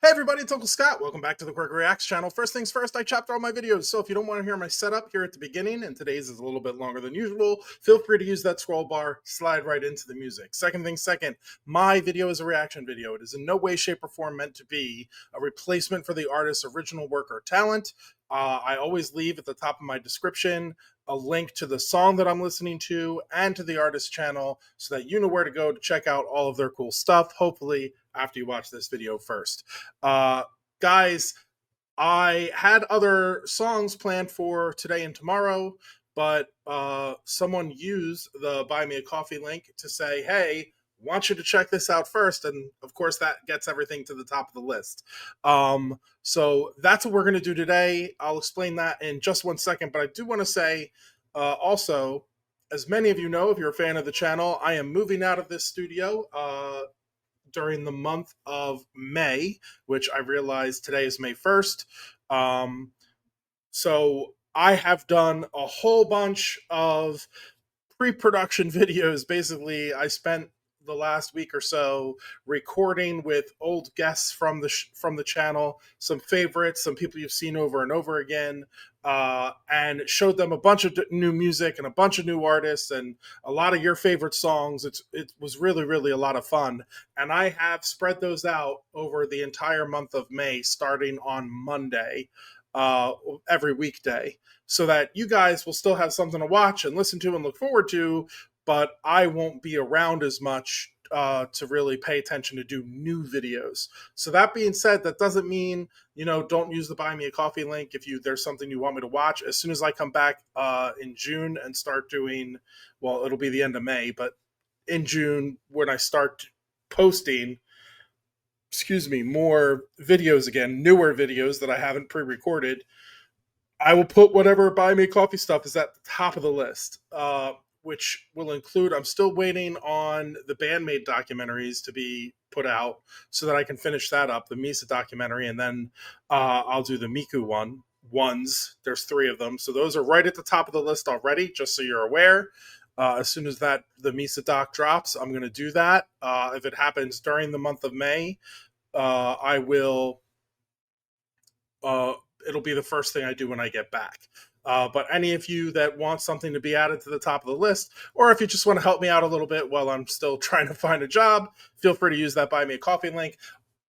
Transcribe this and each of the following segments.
Hey everybody, it's Uncle Scott. Welcome back to the QwerkyReax channel. First things first, I chopped all my videos, so if you don't want to hear my setup here at the beginning, and today's is a little bit longer than usual, feel free to use that scroll bar, slide right into the music. Second thing second, my video is a reaction video. It is in no way, shape, or form meant to be a replacement for the artist's original work or talent. I always leave at the top of my description a link to the song that I'm listening to and to the artist's channel so that you know where to go to check out all of their cool stuff, hopefully after you watch this video first. Uh, Guys, I had other songs planned for today and tomorrow, but someone used the Buy Me a Coffee link to say, hey, want you to check this out first. And of course, that gets everything to the top of the list. So that's what we're going to do today. I'll explain that in just 1 second. But I do want to say also, as many of you know, if you're a fan of the channel, I am moving out of this studio during the month of May, which I realized today is May 1st. So I have done a whole bunch of pre-production videos. Basically, I spent the last week or so recording with old guests from the channel, some favorites, some people you've seen over and over again, and showed them a bunch of new music and a bunch of new artists and a lot of your favorite songs. It was really a lot of fun, and I have spread those out over the entire month of May, starting on Monday, every weekday, so that you guys will still have something to watch and listen to and look forward to, but I won't be around as much to really pay attention to do new videos. So that being said, that doesn't mean, don't use the Buy Me a Coffee link if there's something you want me to watch. As soon as I come back in June and start doing, well, it'll be the end of May, but in June when I start posting, more videos again, newer videos that I haven't pre-recorded, I will put whatever Buy Me a Coffee stuff is at the top of the list, which will include, I'm still waiting on the Bandmate documentaries to be put out so that I can finish that up, the Misa documentary, and then I'll do the Miku ones. There's 3 of them. So those are right at the top of the list already, just so you're aware. As soon as the Misa doc drops, I'm going to do that. If it happens during the month of May, I will it'll be the first thing I do when I get back. But any of you that want something to be added to the top of the list, or if you just want to help me out a little bit while I'm still trying to find a job, feel free to use that Buy Me a Coffee link.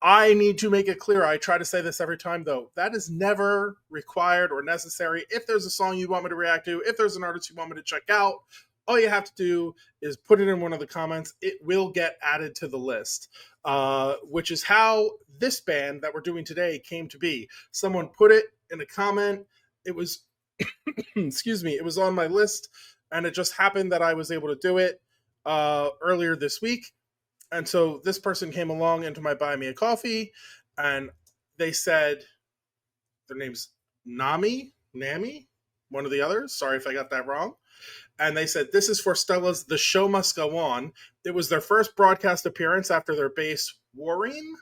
I need to make it clear, I try to say this every time though, that is never required or necessary. If there's a song you want me to react to, if there's an artist you want me to check out, all you have to do is put it in one of the comments. It will get added to the list, which is how this band that we're doing today came to be. Someone put it in a comment. It was, excuse me, it was on my list, and it just happened that I was able to do it earlier this week. And so this person came along into my Buy Me a Coffee, and they said, their name's Nami, one of the others. Sorry if I got that wrong. And they said, this is Forestella's The Show Must Go On. It was their first broadcast appearance after their base Warream,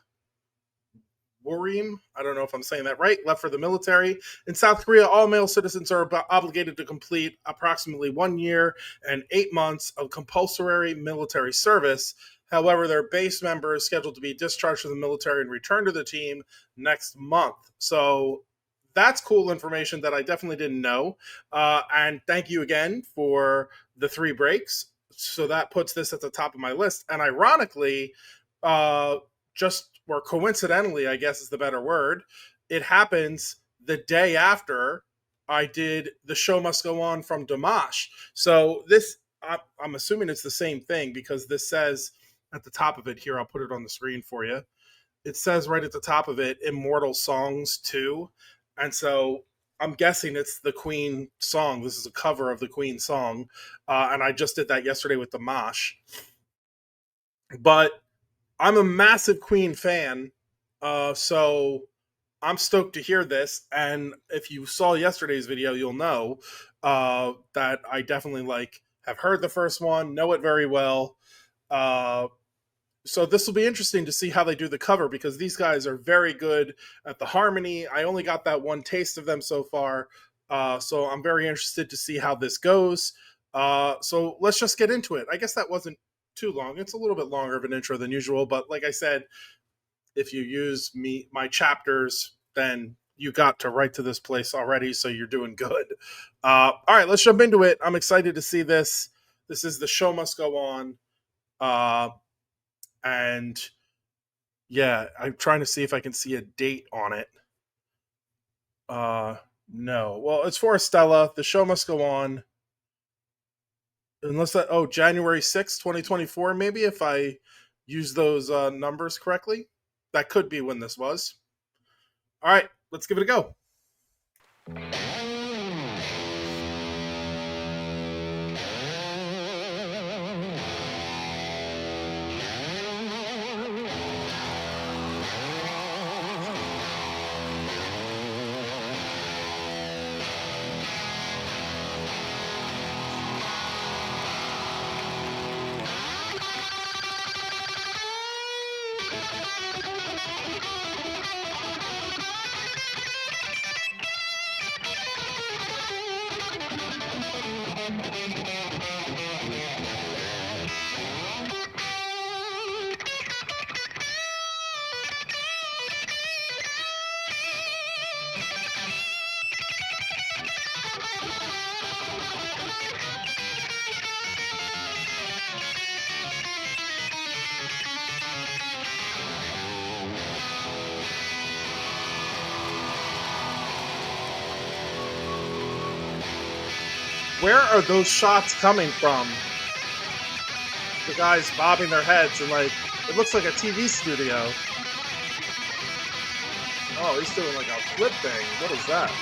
I don't know if I'm saying that right, left for the military. In South Korea, all male citizens are obligated to complete approximately 1 year and 8 months of compulsory military service. However, their base member is scheduled to be discharged from the military and return to the team next month. So that's cool information that I definitely didn't know. And thank you again for the 3 breaks. So that puts this at the top of my list. And ironically, or coincidentally, I guess is the better word, it happens the day after I did The Show Must Go On from Dimash. So this, I'm assuming it's the same thing, because this says at the top of it here, I'll put it on the screen for you. It says right at the top of it, Immortal Songs 2. And so I'm guessing it's the Queen song. This is a cover of the Queen song. And I just did that yesterday with Dimash. But I'm a massive Queen fan. So I'm stoked to hear this. And if you saw yesterday's video, you'll know that I definitely have heard the first one, know it very well. So this will be interesting to see how they do the cover, because these guys are very good at the harmony. I only got that one taste of them so far. So I'm very interested to see how this goes. So let's just get into it. I guess that wasn't too long. It's a little bit longer of an intro than usual, but like I said, if you use my chapters, then you got to write to this place already, so you're doing good. All right, let's jump into it. I'm excited to see this. This is The Show Must Go On. And yeah, I'm trying to see if I can see a date on it. No. Well, it's Forestella. The Show Must Go On. Unless that, oh, January 6th, 2024, maybe, if I use those numbers correctly. That could be when this was. All right, let's give it a go. Where are those shots coming from? The guys bobbing their heads and like, it looks like a TV studio. Oh, he's doing like a flip thing. What is that?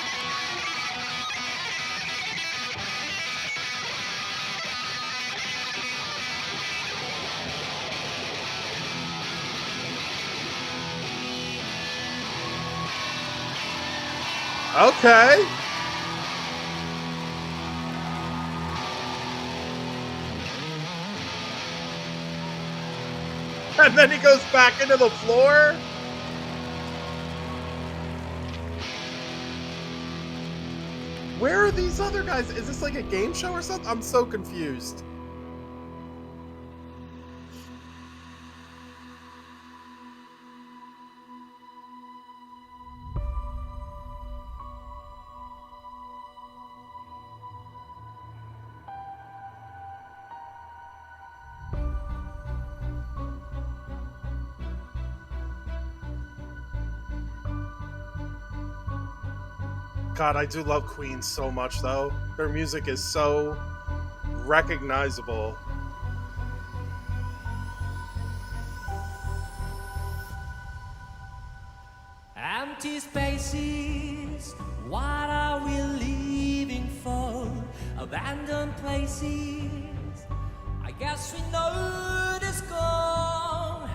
Okay. And then he goes back into the floor? Where are these other guys? Is this like a game show or something? I'm so confused. God, I do love Queen so much, though. Their music is so recognizable. Empty spaces, what are we living for? Abandoned places, I guess we know this gone.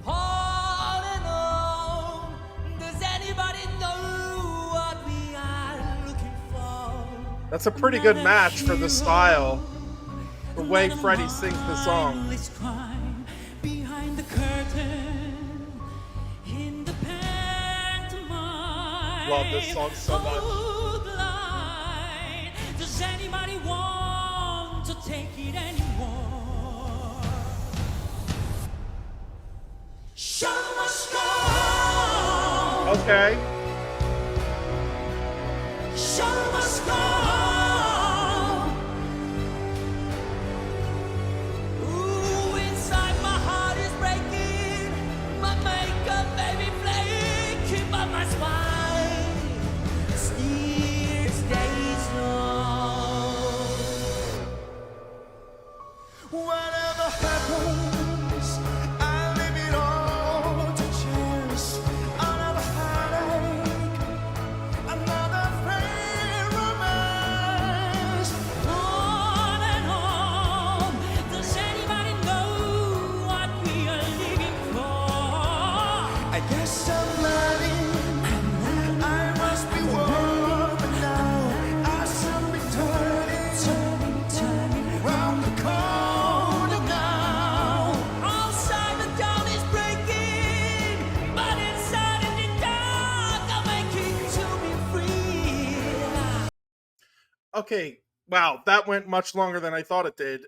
All in all, does anybody know what we are looking for? That's a pretty good match for the style. The way Freddie sings the song. Behind the curtain, in the love this song so much. Does anybody want to take it anymore? Show must go on. Okay. Show must go on. Ooh, inside my heart is breaking. My makeup may be flaking, but my spine still stays low. Whatever happens, I leave it all to chance. Another heartache, another failed romance. On and on. Does anybody know what we are living for? I guess I'm learning, and I must be warm. But now I should be turning round the corner now. Outside the dawn is breaking, but inside in the dark I'm making to be free. Okay. Wow, that went much longer than I thought it did.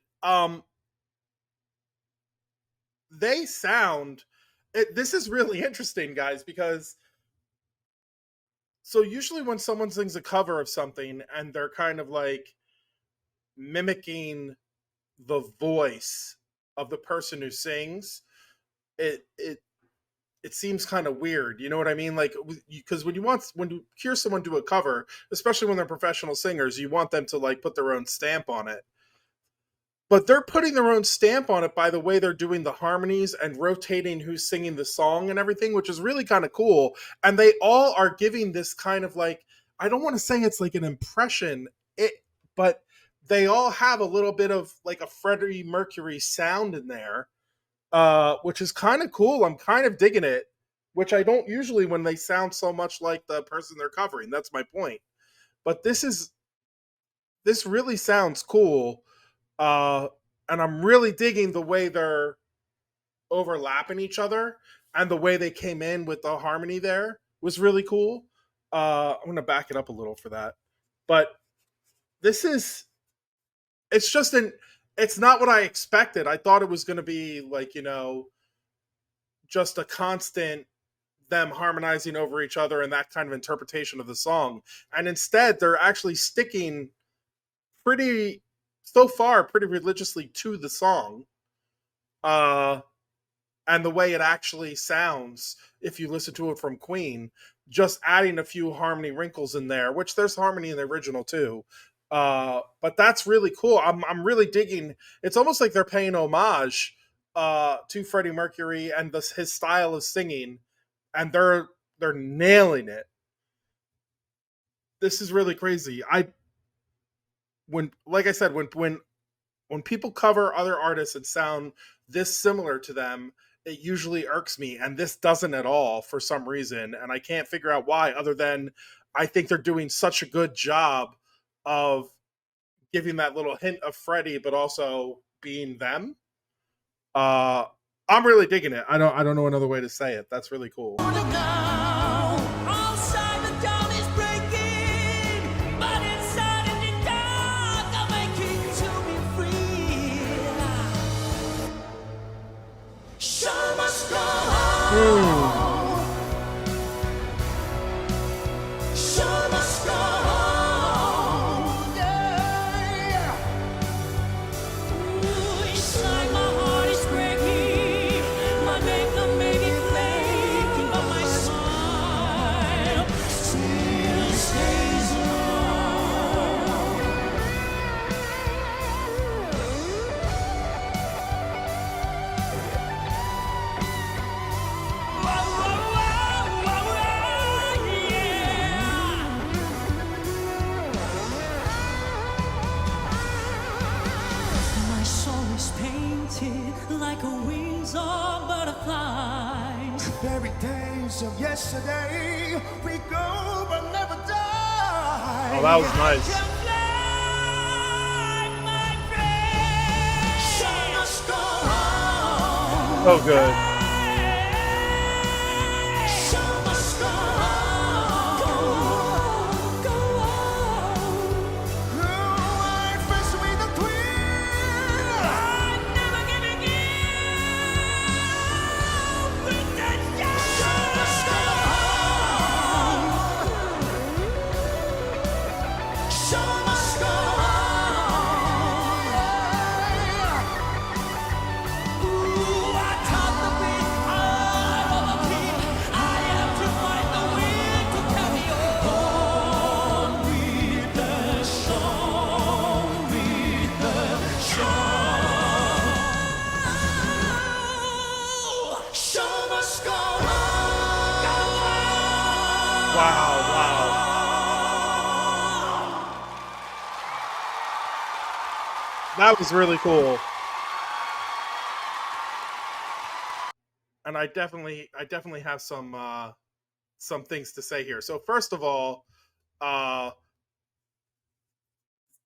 They sound this is really interesting, guys, because so usually when someone sings a cover of something and they're kind of like mimicking the voice of the person who sings, it it seems kind of weird. You know what I mean? Like, because when you hear someone do a cover, especially when they're professional singers, you want them to like put their own stamp on it. But they're putting their own stamp on it by the way they're doing the harmonies and rotating who's singing the song and everything, which is really kind of cool. And they all are giving this kind of like, I don't want to say it's like an impression, but they all have a little bit of like a Freddie Mercury sound in there, which is kind of cool. I'm kind of digging it, which I don't usually when they sound so much like the person they're covering. That's my point. But this really sounds cool, uh, and I'm really digging the way they're overlapping each other and the way they came in with the harmony there was really cool. I'm gonna back it up a little for that, but this is it's just an it's not what I expected. I thought it was gonna be like just a constant them harmonizing over each other and that kind of interpretation of the song, and instead they're actually sticking pretty so far pretty religiously to the song, uh and the way it actually sounds if you listen to it from Queen, just adding a few harmony wrinkles in there, which there's harmony in the original too. But that's really cool. I'm really digging. It's almost like they're paying homage to Freddie Mercury and his style of singing, and they're nailing it. This is really crazy. I when like I said when people cover other artists and sound this similar to them, it usually irks me, and this doesn't at all for some reason, and I can't figure out why. Other than I think they're doing such a good job of giving that little hint of Freddie, but also being them. Uh, I'm really digging it. I don't know another way to say it. That's really cool. Like a wings of butterflies. Very days of yesterday, we go but never die. Oh, that was nice. Oh, good. That was really cool. And I definitely have some things to say here. So first of all, uh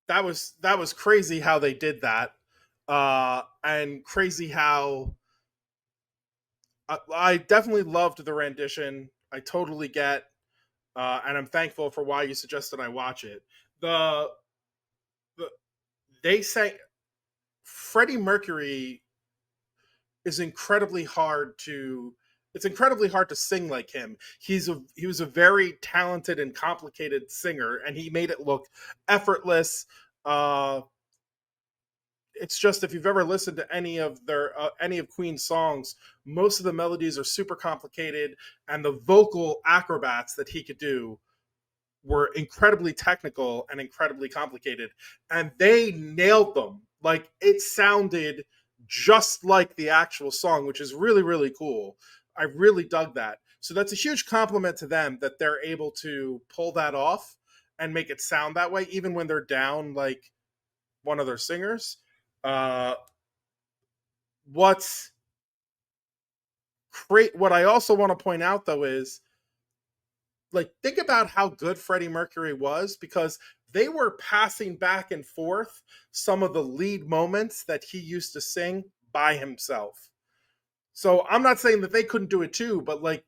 that was crazy how they did that. And crazy how I definitely loved the rendition. I totally get and I'm thankful for why you suggested I watch it. The, the they sang Freddie Mercury is incredibly hard to it's incredibly hard to sing like him. He was a very talented and complicated singer, and he made it look effortless. It's just, if you've ever listened to any of Queen's songs, most of the melodies are super complicated, and the vocal acrobats that he could do were incredibly technical and incredibly complicated, and they nailed them. Like, it sounded just like the actual song, which is really, really cool. I really dug that. So that's a huge compliment to them that they're able to pull that off and make it sound that way, even when they're down like one of their singers. Uh, what's great, what I also want to point out though is, like, think about how good Freddie Mercury was, because they were passing back and forth some of the lead moments that he used to sing by himself. So I'm not saying that they couldn't do it too, but like,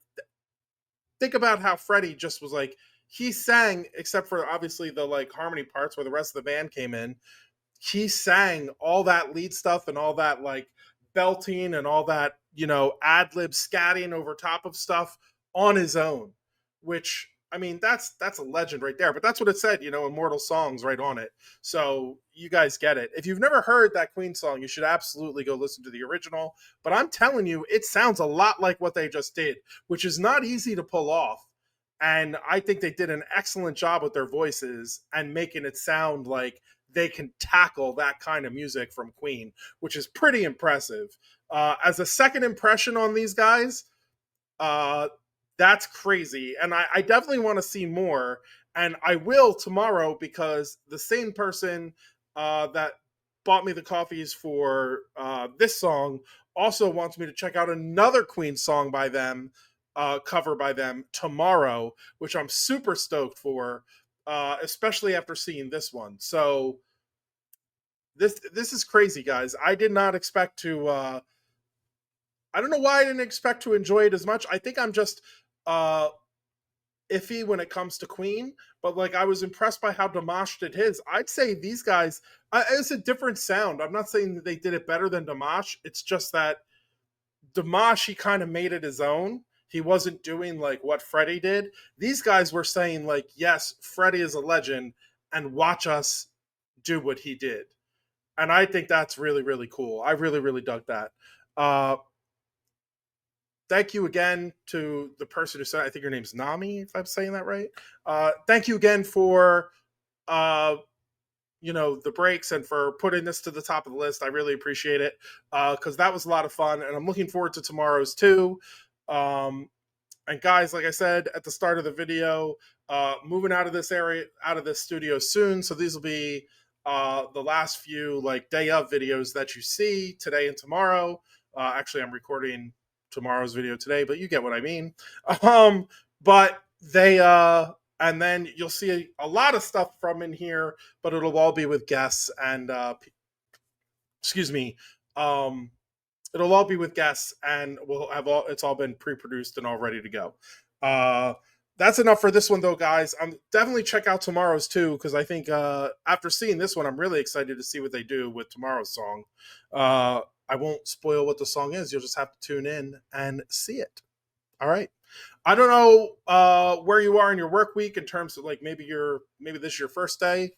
think about how Freddie just was like, he sang, except for obviously the like harmony parts where the rest of the band came in, he sang all that lead stuff and all that like belting and all that, ad lib scatting over top of stuff on his own, which, I mean, that's a legend right there. But that's what it said, Immortal Songs right on it. So you guys get it. If you've never heard that Queen song, you should absolutely go listen to the original. But I'm telling you, it sounds a lot like what they just did, which is not easy to pull off. And I think they did an excellent job with their voices and making it sound like they can tackle that kind of music from Queen, which is pretty impressive. As a second impression on these guys, uh, that's crazy. And I definitely want to see more. And I will tomorrow, because the same person that bought me the coffees for this song also wants me to check out another Queen song by them, cover by them tomorrow, which I'm super stoked for, especially after seeing this one. So this is crazy, guys. I did not expect to. I don't know why I didn't expect to enjoy it as much. I think I'm just uh, iffy when it comes to Queen, but like, I was impressed by how Dimash did his. I'd say these guys, it's a different sound. I'm not saying that they did it better than Dimash. It's just that Dimash, he kind of made it his own. He wasn't doing like what Freddie did. These guys were saying like, yes, Freddie is a legend, and watch us do what he did. And I think that's really, really cool. I really, really dug that. Uh, thank you again to the person who said, I think your name's Nami, if I'm saying that right. Thank you again for the breaks and for putting this to the top of the list. I really appreciate it, because that was a lot of fun, and I'm looking forward to tomorrow's too. And guys, like I said at the start of the video, moving out of this area, out of this studio soon. So these will be the last few like day of videos that you see today and tomorrow. Actually, I'm recording tomorrow's video today, but you get what I mean. But they and then you'll see a lot of stuff from in here, but it'll all be with guests and excuse me. It'll all be with guests, and it's all been pre-produced and all ready to go. That's enough for this one though, guys. I'm definitely check out tomorrow's too, because I think after seeing this one, I'm really excited to see what they do with tomorrow's song. I won't spoil what the song is. You'll just have to tune in and see it. All right. I don't know where you are in your work week in terms of like maybe this is your first day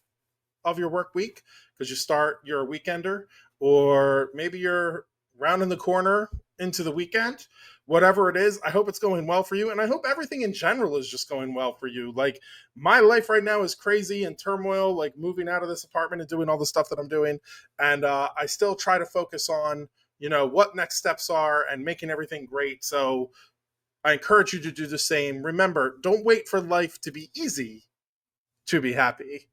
of your work week because you start your weekender, or maybe you're rounding the corner into the weekend. Whatever it is, I hope it's going well for you, and I hope everything in general is just going well for you. Like, my life right now is crazy and turmoil, like moving out of this apartment and doing all the stuff that I'm doing, and I still try to focus on what next steps are and making everything great. So I encourage you to do the same. Remember, don't wait for life to be easy to be happy.